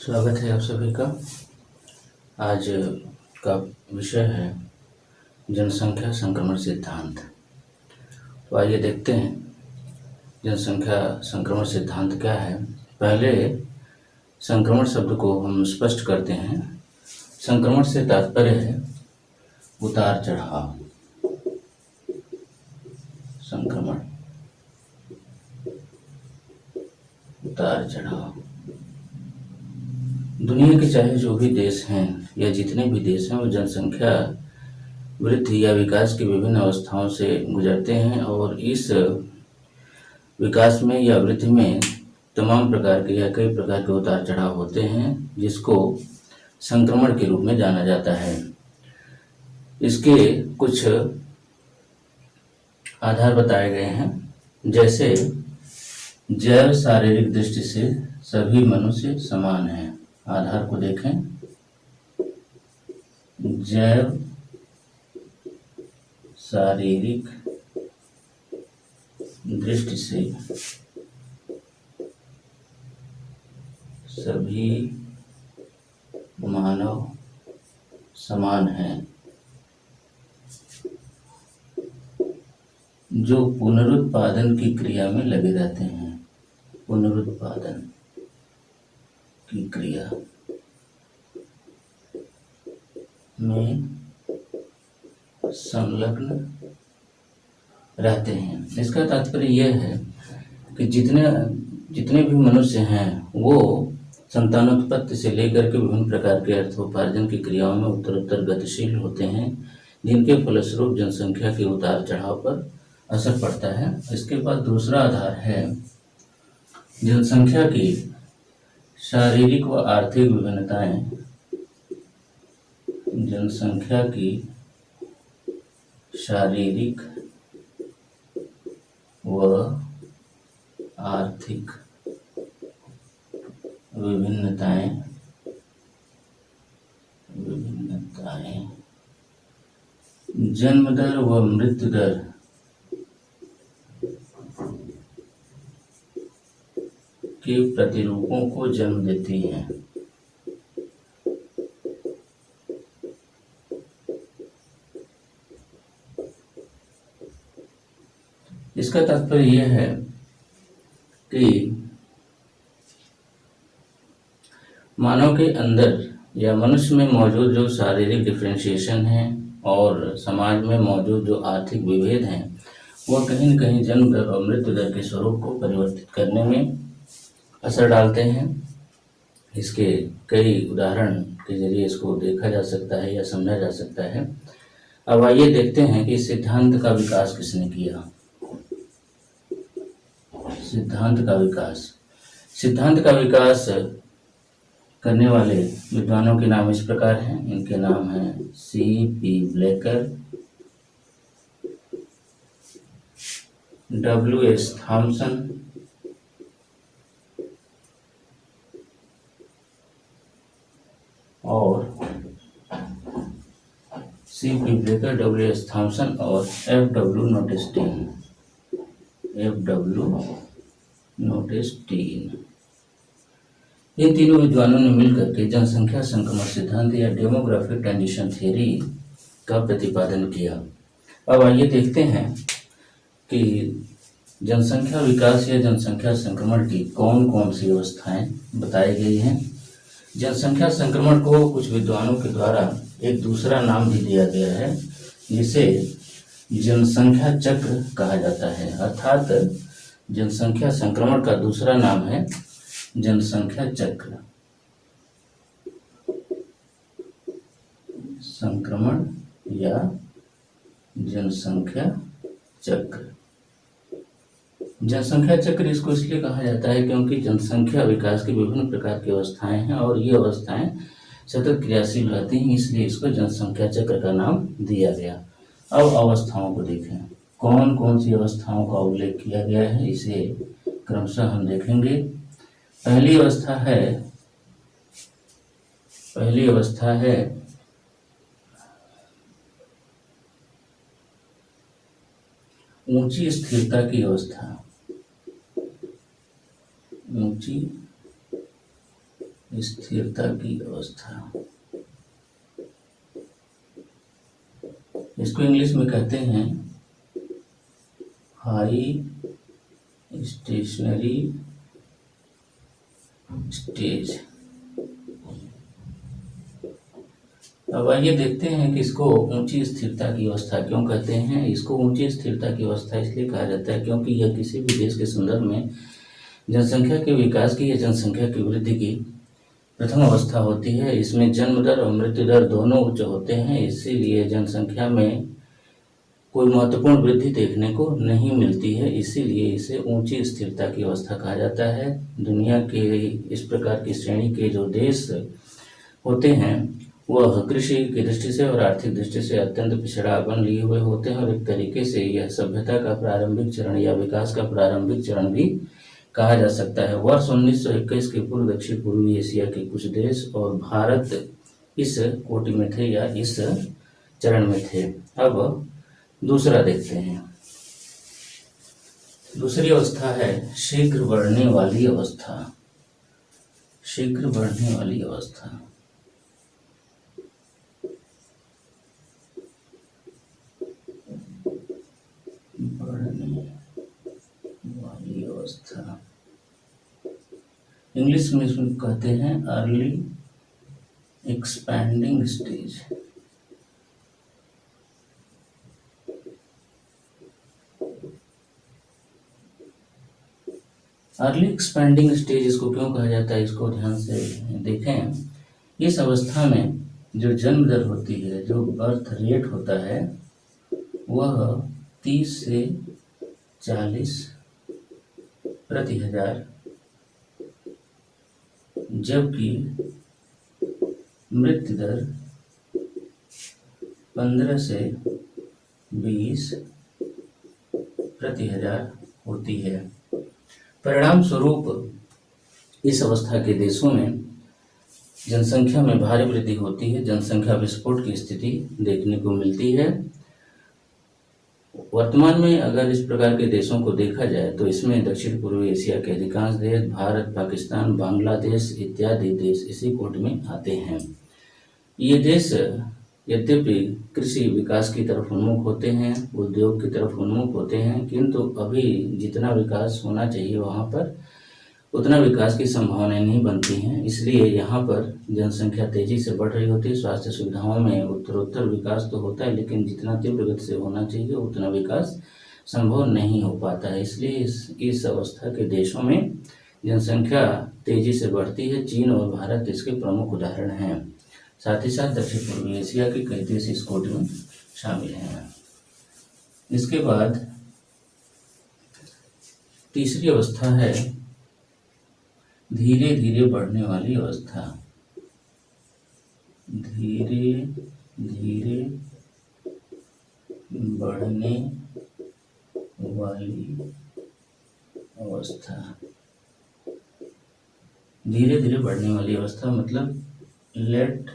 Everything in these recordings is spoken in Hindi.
स्वागत है आप सभी का। आज का विषय है जनसंख्या संक्रमण सिद्धांत। तो आइए देखते हैं जनसंख्या संक्रमण सिद्धांत क्या है। पहले संक्रमण शब्द को हम स्पष्ट करते हैं। संक्रमण से तात्पर्य है उतार चढ़ाव। संक्रमण, उतार चढ़ाव। दुनिया के चाहे जो भी देश हैं या जितने भी देश हैं वो जनसंख्या वृद्धि या विकास की विभिन्न अवस्थाओं से गुजरते हैं और इस विकास में या वृद्धि में तमाम प्रकार के या कई प्रकार के उतार चढ़ाव होते हैं जिसको संक्रमण के रूप में जाना जाता है। इसके कुछ आधार बताए गए हैं, जैसे जैव शारीरिक दृष्टि से सभी मनुष्य समान हैं। आधार को देखें, जैव शारीरिक दृष्टि से सभी मानव समान हैं। जो पुनरुत्पादन की क्रिया में लगे रहते हैं, पुनरुत्पादन की क्रिया में संलग्न रहते हैं। इसका तात्पर्य यह है कि जितने भी मनुष्य हैं वो संतानोत्पत्ति से लेकर के विभिन्न प्रकार के अर्थोपार्जन की क्रियाओं में उत्तरोत्तर गतिशील होते हैं, जिनके फलस्वरूप जनसंख्या के उतार चढ़ाव पर असर पड़ता है। इसके बाद दूसरा आधार है जनसंख्या की शारीरिक व आर्थिक विभिन्नताएं। जनसंख्या की शारीरिक व आर्थिक विभिन्नताएं जन्म दर व मृत्यु दर के प्रतिरूपों को जन्म देती हैं। इसका तात्पर्य यह है कि मानव के अंदर या मनुष्य में मौजूद जो शारीरिक डिफरेंशिएशन है और समाज में मौजूद जो आर्थिक विभेद हैं वह कहीं न कहीं जन्म दर और मृत्यु दर के स्वरूप को परिवर्तित करने में असर डालते हैं। इसके कई उदाहरण के जरिए इसको देखा जा सकता है या समझा जा सकता है। अब आइए देखते हैं कि इस सिद्धांत का विकास किसने किया। सिद्धांत का विकास करने वाले विद्वानों के नाम इस प्रकार हैं। इनके नाम हैं C.P. ब्लेकर, W.S. थॉमसन, और C.P. ब्लेकर, W.S. थॉमसन और F.W. नोटेस्टीन। इन तीनों विद्वानों ने मिलकर के जनसंख्या संक्रमण सिद्धांत या डेमोग्राफिक ट्रांजिशन थ्योरी का प्रतिपादन किया। अब आइए देखते हैं कि जनसंख्या विकास या जनसंख्या संक्रमण की कौन कौन सी अवस्थाएं बताई गई हैं। जनसंख्या संक्रमण को कुछ विद्वानों के द्वारा एक दूसरा नाम भी दिया गया है, जिसे जनसंख्या चक्र कहा जाता है। अर्थात जनसंख्या संक्रमण का दूसरा नाम है जनसंख्या चक्र। संक्रमण या जनसंख्या चक्र। जनसंख्या चक्र इसको इसलिए कहा जाता है क्योंकि जनसंख्या विकास की विभिन्न प्रकार की अवस्थाएं हैं और ये अवस्थाएं सतत क्रियाशील रहती हैं, इसलिए इसको जनसंख्या चक्र का नाम दिया गया। अब अवस्थाओं को देखें, कौन कौन सी अवस्थाओं का उल्लेख किया गया है, इसे क्रमशः हम देखेंगे। पहली अवस्था है ऊंची स्थिरता की अवस्था। ऊंची स्थिरता की अवस्था, इसको इंग्लिश में कहते हैं हाई स्टेशनरी स्टेज। अब आइए देखते हैं कि इसको ऊंची स्थिरता की अवस्था क्यों कहते हैं। इसको ऊंची स्थिरता की अवस्था इसलिए कहा जाता है क्योंकि यह किसी भी देश के संदर्भ में जनसंख्या के विकास की या जनसंख्या की वृद्धि की प्रथम अवस्था होती है। इसमें जन्म दर और मृत्यु दर दोनों उच्च होते हैं, इसीलिए जनसंख्या में कोई महत्वपूर्ण वृद्धि देखने को नहीं मिलती है, इसीलिए इसे ऊंची स्थिरता की अवस्था कहा जाता है। दुनिया के इस प्रकार की श्रेणी के जो देश होते हैं वह कृषि की दृष्टि से और आर्थिक दृष्टि से अत्यंत पिछड़ापन लिए हुए होते हैं और एक तरीके से यह सभ्यता का प्रारंभिक चरण या विकास का प्रारंभिक चरण भी कहा जा सकता है। वर्ष 1921 के पूर्व दक्षिण पूर्वी एशिया के कुछ देश और भारत इस कोटि में थे या इस चरण में थे। अब दूसरा देखते हैं। दूसरी अवस्था है शीघ्र बढ़ने वाली अवस्था। शीघ्र बढ़ने वाली अवस्था, बढ़ने वाली अवस्था इंग्लिश में इसमें कहते हैं early expanding stage. Early expanding stage इसको क्यों कहा जाता है, इसको ध्यान से देखें। इस अवस्था में जो जन्म दर होती है, जो बर्थ रेट होता है, वह 30 से 40 प्रति हजार, जबकि मृत्यु दर 15 से 20 प्रति हजार होती है। परिणाम स्वरूप इस अवस्था के देशों में जनसंख्या में भारी वृद्धि होती है, जनसंख्या विस्फोट की स्थिति देखने को मिलती है। वर्तमान में अगर इस प्रकार के देशों को देखा जाए तो इसमें दक्षिण पूर्वी एशिया के अधिकांश देश, भारत, पाकिस्तान, बांग्लादेश इत्यादि देश इसी कोट में आते हैं। ये देश यद्यपि कृषि विकास की तरफ उन्मुख होते हैं, उद्योग की तरफ उन्मुख होते हैं, किंतु अभी जितना विकास होना चाहिए वहाँ पर उतना विकास की संभावनाएं नहीं बनती हैं। इसलिए यहाँ पर जनसंख्या तेजी से बढ़ रही होती है। स्वास्थ्य सुविधाओं में उत्तरोत्तर विकास तो होता है, लेकिन जितना तीव्र गति से होना चाहिए उतना विकास संभव नहीं हो पाता है। इसलिए इस अवस्था के देशों में जनसंख्या तेजी से बढ़ती है। चीन और भारत इसके प्रमुख उदाहरण हैं। साथ ही साथ दक्षिण पूर्वी एशिया के कई देश इस कोट में शामिल हैं। इसके बाद तीसरी अवस्था है धीरे धीरे बढ़ने वाली अवस्था। धीरे धीरे बढ़ने वाली अवस्था। धीरे धीरे बढ़ने वाली अवस्था मतलब लेट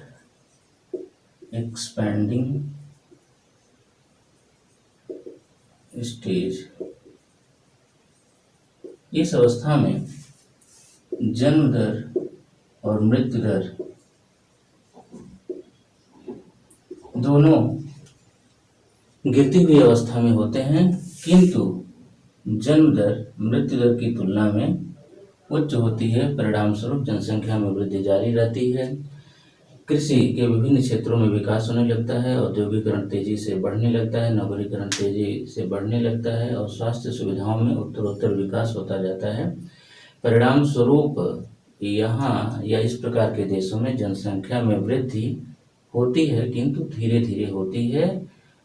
एक्सपैंडिंग स्टेज। इस अवस्था में जन्म दर और मृत्यु दर दोनों गिरती हुई अवस्था में होते हैं, किंतु जन्म दर मृत्यु दर की तुलना में उच्च होती है। परिणाम स्वरूप जनसंख्या में वृद्धि जारी रहती है। कृषि के विभिन्न क्षेत्रों में विकास होने लगता है, औद्योगिकरण तेजी से बढ़ने लगता है, नगरीकरण तेजी से बढ़ने लगता है और स्वास्थ्य सुविधाओं में उत्तरोत्तर विकास होता जाता है। परिणाम स्वरूप यहाँ या इस प्रकार के देशों में जनसंख्या में वृद्धि होती है, किंतु धीरे धीरे होती है।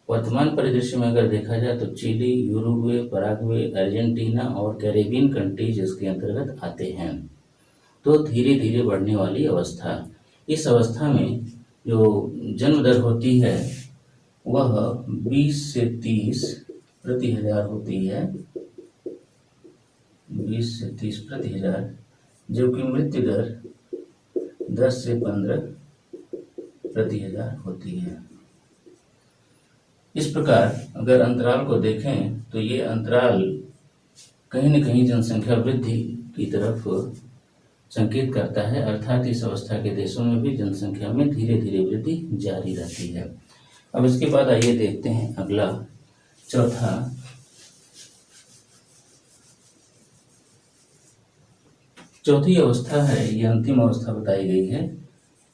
वर्तमान परिदृश्य में अगर देखा जाए तो चिली, यूरुग्वे, पराग्वे, अर्जेंटीना और कैरेबियन कंट्रीज इसके अंतर्गत आते हैं। तो धीरे धीरे बढ़ने वाली अवस्था, इस अवस्था में जो जन्म दर होती है वह 20 से 30 प्रति हजार होती है। 20 से 30 प्रति हजार, जबकि मृत्यु दर 10 से 15 प्रति हजार होती है। इस प्रकार अगर अंतराल को देखें तो ये अंतराल कहीं न कहीं जनसंख्या वृद्धि की तरफ संकेत करता है, अर्थात इस अवस्था के देशों में भी जनसंख्या में धीरे धीरे वृद्धि जारी रहती है। अब इसके बाद आइए देखते हैं अगला चौथी अवस्था है, ये अंतिम अवस्था बताई गई है,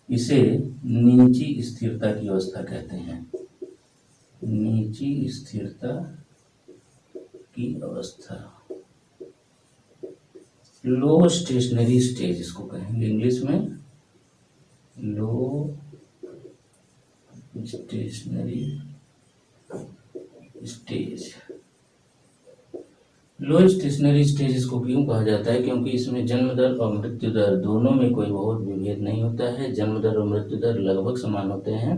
इसे निजी स्थिरता की अवस्था कहते हैं। निजी स्थिरता की अवस्था, लो स्टेशनरी स्टेज इसको कहेंगे इंग्लिश में, लो स्टेशनरी स्टेज। लो स्टेशनरी स्टेज इसको क्यों कहा जाता है? क्योंकि इसमें जन्म दर और मृत्यु दर दोनों में कोई बहुत विभेद नहीं होता है। जन्म दर और मृत्यु दर लगभग समान होते हैं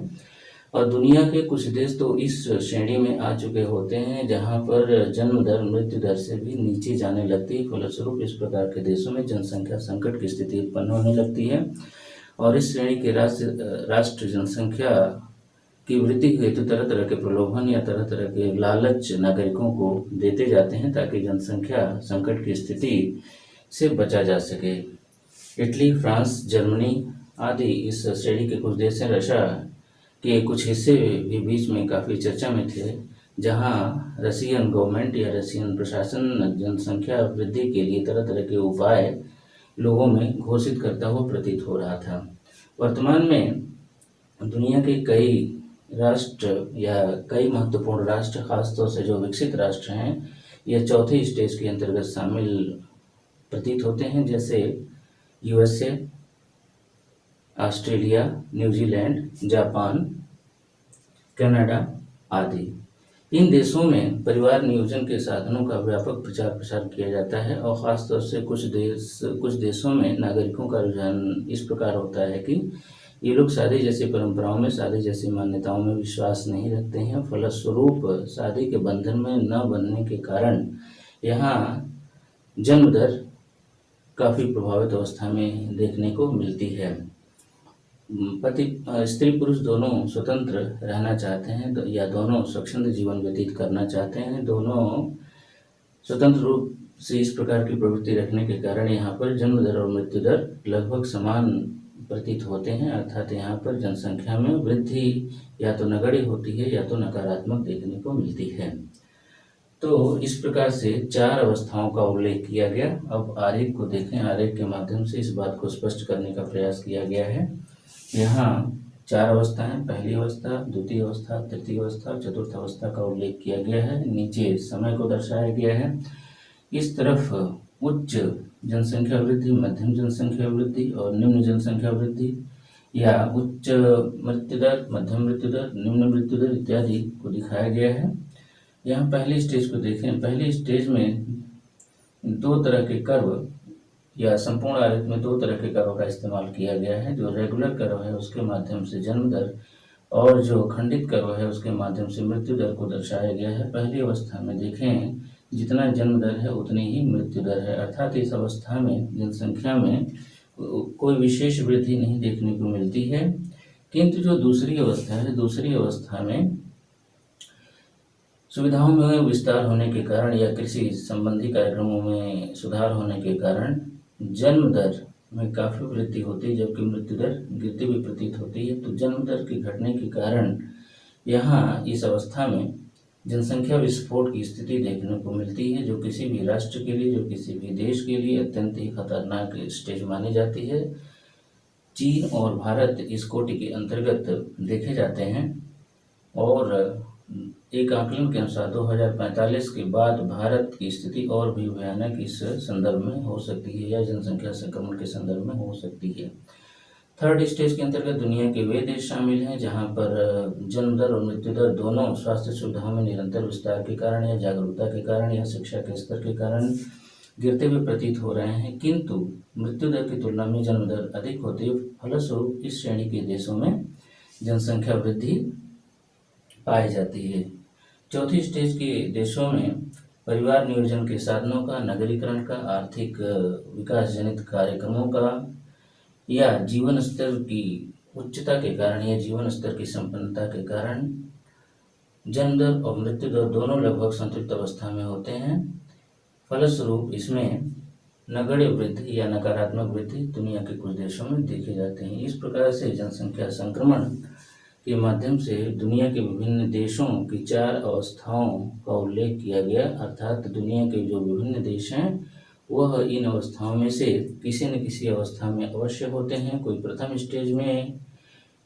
और दुनिया के कुछ देश तो इस श्रेणी में आ चुके होते हैं जहां पर जन्म दर मृत्यु दर से भी नीचे जाने लगती है। फलस्वरूप इस प्रकार के देशों में जनसंख्या संकट की स्थिति उत्पन्न होने लगती है और इस श्रेणी के राष्ट्र जनसंख्या की वृद्धि हेतु तरह तरह के प्रलोभन या तरह तरह के लालच नागरिकों को देते जाते हैं ताकि जनसंख्या संकट की स्थिति से बचा जा सके। इटली, फ्रांस, जर्मनी आदि इस श्रेणी के कुछ देश हैं। रशिया के कुछ हिस्से भी बीच में काफ़ी चर्चा में थे, जहां रशियन गवर्नमेंट या रशियन प्रशासन जनसंख्या वृद्धि के लिए तरह तरह के उपाय लोगों में घोषित करता हुआ प्रतीत हो रहा था। वर्तमान में दुनिया के कई राष्ट्र या कई महत्वपूर्ण राष्ट्र, खासतौर से जो विकसित राष्ट्र हैं, यह चौथे स्टेज के अंतर्गत शामिल प्रतीत होते हैं, जैसे USA, Australia, New Zealand, Japan, Canada आदि। इन देशों में परिवार नियोजन के साधनों का व्यापक प्रचार प्रसार किया जाता है और ख़ासतौर से कुछ देशों में नागरिकों का रुझान इस प्रकार होता है कि ये लोग शादी जैसी परंपराओं में, शादी जैसी मान्यताओं में विश्वास नहीं रखते हैं। फलस्वरूप शादी के बंधन में न बनने के कारण यहाँ जन्म दर काफ़ी प्रभावित अवस्था में देखने को मिलती है। स्त्री पुरुष दोनों स्वतंत्र रहना चाहते हैं या दोनों स्वच्छंद जीवन व्यतीत करना चाहते हैं। दोनों स्वतंत्र रूप से इस प्रकार की प्रवृत्ति रखने के कारण यहाँ पर जन्म दर और मृत्यु दर लगभग समान प्रतीत होते हैं, अर्थात यहाँ पर जनसंख्या में वृद्धि या तो नगण्य होती है या तो नकारात्मक देखने को मिलती है। तो इस प्रकार से 4 अवस्थाओं का उल्लेख किया गया। अब आरेख को देखें, आरेख के माध्यम से इस बात को स्पष्ट करने का प्रयास किया गया है। यहाँ 4 अवस्थाएं, पहली अवस्था, द्वितीय अवस्था, तृतीय अवस्था, चतुर्थ अवस्था का उल्लेख किया गया है। नीचे समय को दर्शाया गया है। इस तरफ उच्च जनसंख्या वृद्धि, मध्यम जनसंख्या वृद्धि और निम्न जनसंख्या वृद्धि या उच्च मृत्यु दर, मध्यम मृत्यु दर, निम्न मृत्यु दर इत्यादि को दिखाया गया है। यहाँ पहली स्टेज को देखें। पहली स्टेज में 2 तरह के कर्व या संपूर्ण आरेख में 2 तरह के कर्व का इस्तेमाल किया गया है। जो रेगुलर कर्व है उसके माध्यम से जन्म दर और जो खंडित कर्व है उसके माध्यम से मृत्यु दर को दर्शाया गया है। पहली अवस्था में देखें, जितना जन्म दर है उतनी ही मृत्यु दर है, अर्थात इस अवस्था में जनसंख्या में कोई विशेष वृद्धि नहीं देखने को मिलती है। किंतु जो दूसरी अवस्था है, दूसरी अवस्था में सुविधाओं में विस्तार होने के कारण या कृषि संबंधी कार्यक्रमों में सुधार होने के कारण जन्म दर में काफ़ी वृद्धि होती है, जबकि मृत्यु दर गिरती हुई प्रतीत होती है। तो जन्म दर के घटने के कारण यहाँ इस अवस्था में जनसंख्या विस्फोट की स्थिति देखने को मिलती है, जो किसी भी राष्ट्र के लिए, जो किसी भी देश के लिए अत्यंत ही खतरनाक स्टेज मानी जाती है। चीन और भारत इस कोटि के अंतर्गत देखे जाते हैं और एक आकलन के अनुसार 2045 के बाद भारत की स्थिति और भी भयानक इस संदर्भ में हो सकती है या जनसंख्या संक्रमण के संदर्भ में हो सकती है। थर्ड स्टेज के अंतर्गत दुनिया के वे देश शामिल हैं जहां पर जन्म दर और मृत्यु दर दोनों स्वास्थ्य सुविधाओं में निरंतर विस्तार के कारण या जागरूकता के कारण या शिक्षा के स्तर के कारण गिरते हुए प्रतीत हो रहे हैं, किंतु मृत्यु दर की तुलना में जन्म दर अधिक होती है। फलस्वरूप इस श्रेणी के देशों में जनसंख्या वृद्धि पाई जाती है। चौथी स्टेज के देशों में परिवार नियोजन के साधनों का, नगरीकरण का, आर्थिक विकास जनित कार्यक्रमों का या जीवन स्तर की उच्चता के कारण या जीवन स्तर की संपन्नता के कारण जन्म दर और मृत्यु दर दोनों लगभग संतृप्त अवस्था में होते हैं। फलस्वरूप इसमें नगण्य वृद्धि या नकारात्मक वृद्धि दुनिया के कुछ देशों में देखे जाते हैं। इस प्रकार से जनसंख्या संक्रमण के माध्यम से दुनिया के विभिन्न देशों की 4 अवस्थाओं का उल्लेख किया गया, अर्थात दुनिया के जो विभिन्न देश हैं वह इन अवस्थाओं में से किसी न किसी अवस्था में अवश्य होते हैं। कोई प्रथम स्टेज में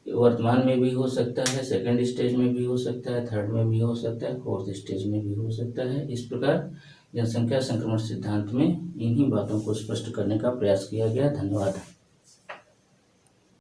वर्तमान में भी हो सकता है, सेकंड स्टेज में भी हो सकता है, थर्ड में भी हो सकता है, फोर्थ स्टेज में भी हो सकता है। इस प्रकार जनसंख्या संक्रमण सिद्धांत में इन्हीं बातों को स्पष्ट करने का प्रयास किया गया। धन्यवाद।